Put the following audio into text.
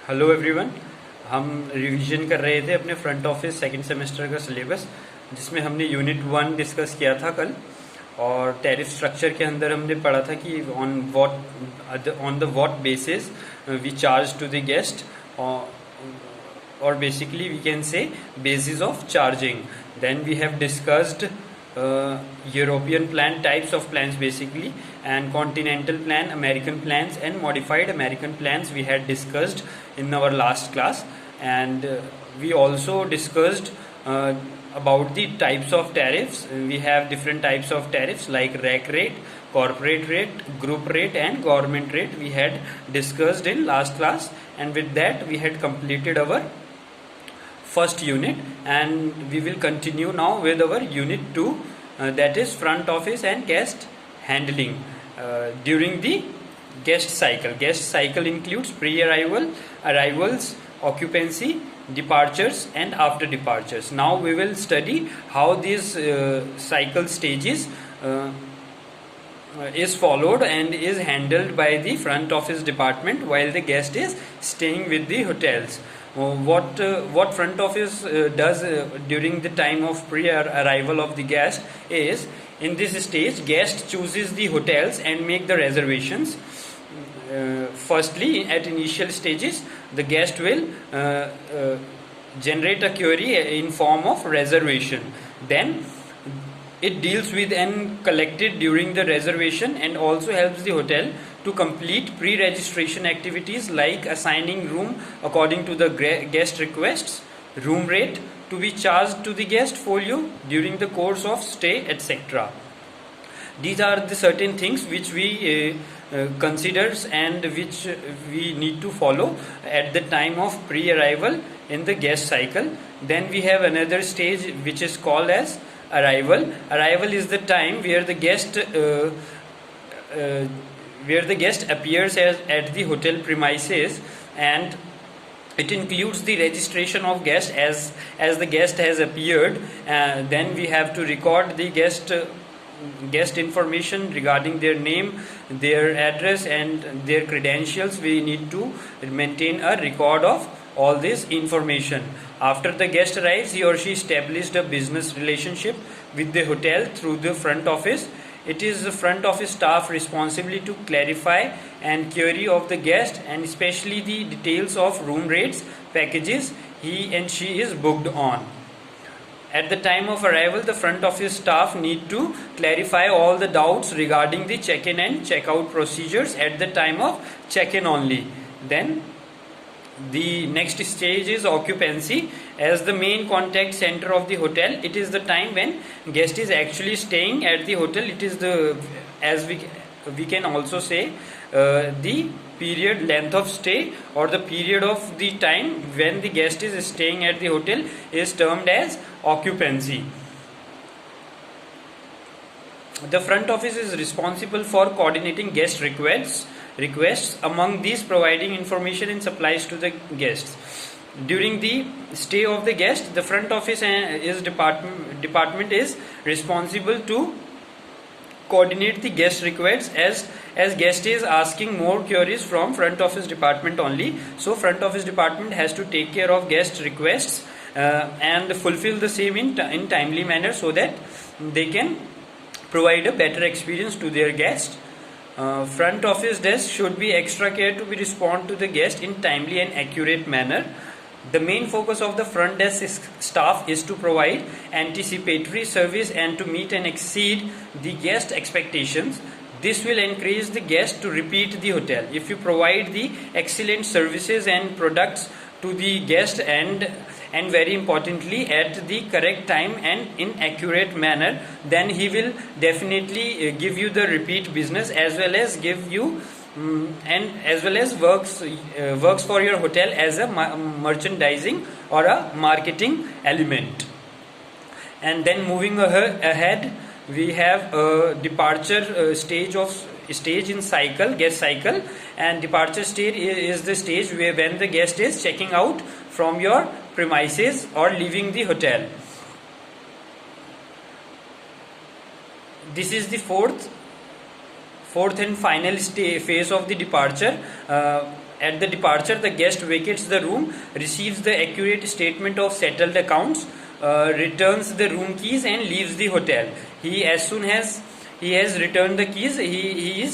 Hello everyone. हम revision कर रहे थे अपने फ्रंट ऑफिस सेकंड सेमेस्टर का सिलेबस, जिसमें हमने यूनिट 1 डिस्कस किया था कल। और टैरिफ स्ट्रक्चर के अंदर हमने पढ़ा था कि on the what basis we charge to the guest, or basically we can say basis of charging. Then we have discussed European plan, types of plans basically, and continental plan, American plans, and modified American plans we had discussed in our last class. And we also discussed about the types of tariffs. We have different types of tariffs like rack rate, corporate rate, group rate, and government rate we had discussed in last class. And with that we had completed our first unit, and we will continue now with our unit 2, that is front office and guest handling during the guest cycle includes pre-arrival, arrivals, occupancy, departures, and after departures. Now we will study how these cycle stages is followed and is handled by the front office department while the guest is staying with the hotels. What front office does during the time of pre-arrival of the guest is, in this stage guest chooses the hotels and make the reservations. Firstly, at initial stages, the guest will generate a query in form of reservation. Then it deals with and collected during the reservation, and also helps the hotel to complete pre-registration activities like assigning room according to the guest requests, room rate to be charged to the guest folio during the course of stay, etc. These are the certain things which we considers and which we need to follow at the time of pre-arrival in the guest cycle. Then we have another stage which is called as arrival. Arrival is the time where the guest appears at the hotel premises, and it includes the registration of guest as the guest has appeared. Then we have to record the guest information regarding their name, their address, and their credentials. We need to maintain a record of all this information. After the guest arrives, he or she established a business relationship with the hotel through the front office. It is the front office staff responsibility to clarify and query of the guest, and especially the details of room rates, packages he and she is booked on. At the time of arrival, the front office staff need to clarify all the doubts regarding the check-in and check-out procedures at the time of check-in only. Then the next stage is occupancy. As the main contact center of the hotel, it is the time when guest is actually staying at the hotel. It is the, as we can also say, the period length of stay, or the period of the time when the guest is staying at the hotel is termed as occupancy. The front office is responsible for coordinating guest requests among these, providing information and supplies to the guests. During the stay of the guest, the front office department is responsible to coordinate the guest requests, as guest is asking more queries from front office department only. So front office department has to take care of guest requests and fulfill the same in timely manner, so that they can provide a better experience to their guests. Front office desk should be extra care to be respond to the guest in timely and accurate manner. The main focus of the front desk staff is to provide anticipatory service and to meet and exceed the guest expectations. This will encourage the guest to repeat the hotel. If you provide the excellent services and products to the guest, and very importantly at the correct time and in accurate manner, then he will definitely give you the repeat business, as well as give you and as well as works for your hotel as a merchandising or a marketing element. And then moving ahead, we have a departure stage in guest cycle. And departure stage is the stage where when the guest is checking out from your premises or leaving the hotel. This is the fourth and final phase of the departure. At the departure, the guest vacates the room, receives the accurate statement of settled accounts, returns the room keys, and leaves the hotel. As soon as he has returned the keys, he